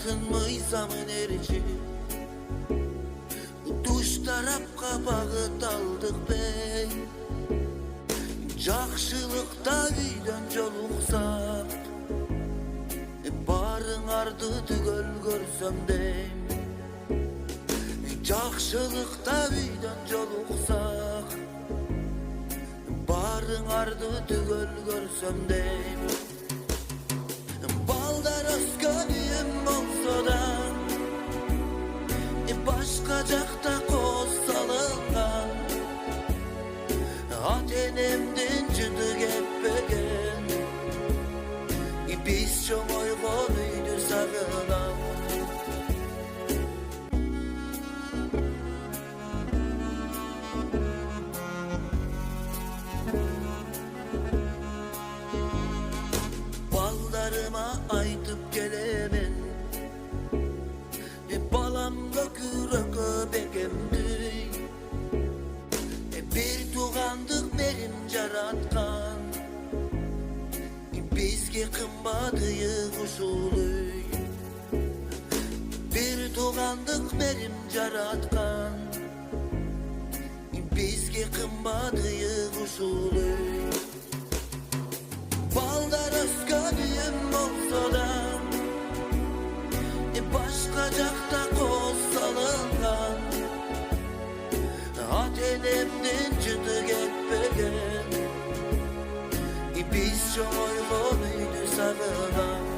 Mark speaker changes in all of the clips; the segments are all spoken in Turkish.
Speaker 1: Tınmıysam enerji Duş tarafqa bağıt aldık bey Жақшылықта үйден жолуқсақ Барың арды түгел көрсөм дейм Жақшылықта үйден жолуқсақ Барың арды түгел көрсөм дейм Балдар өскөн үйім болсо да Башка жакта коз салынган Ата-энемдин жыты кетпеген Биз чоңойгон үйдү сагынам Балдарыма айтып келемен Balamda kürökö bekemdi Bir tuğandık merim jaratkan Bizge kımbadığı kuşuluy Bir tuğandık merim jaratkan Bizge kımbadığı kuşuluy Baldar özgönüyüm olsa da Başka jakta koz salıngan Ata-enemdin jıты ketpegen Biz çoğoygon üydü sagınam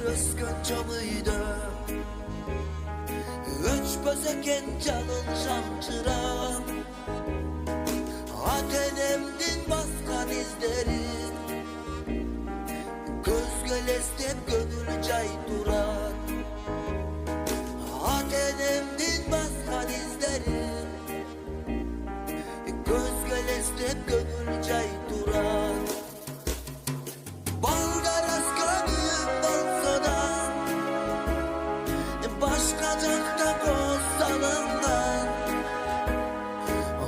Speaker 1: Özgön çamıydı Öçpöz eken canın şamçıram Ata-enemdin baskan izlerin Göz gölestep gönül cay duran Ata-enemdin baskan izlerin Göz gölestep gönül cay duran Başka jakta koz salıngan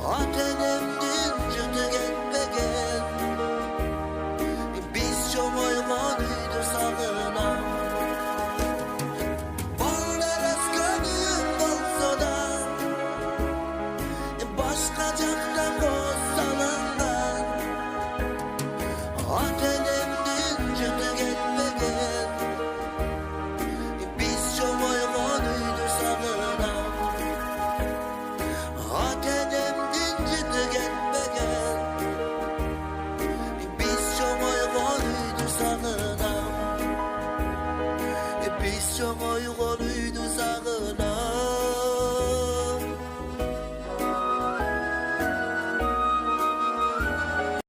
Speaker 1: Ata-enemdin jıты ketpegen Biz çoğoygon üydü sagınam Balдар özgönüyüm bolsa da Başka jakta koz salıngan Ata-enemdin jıты ketpegen Biz çoğoygon üydü sagınam Ata-enemdin jıты ketpegen Biz çoğoygon üydü sagınam Biz çoğoygon üydü sagınam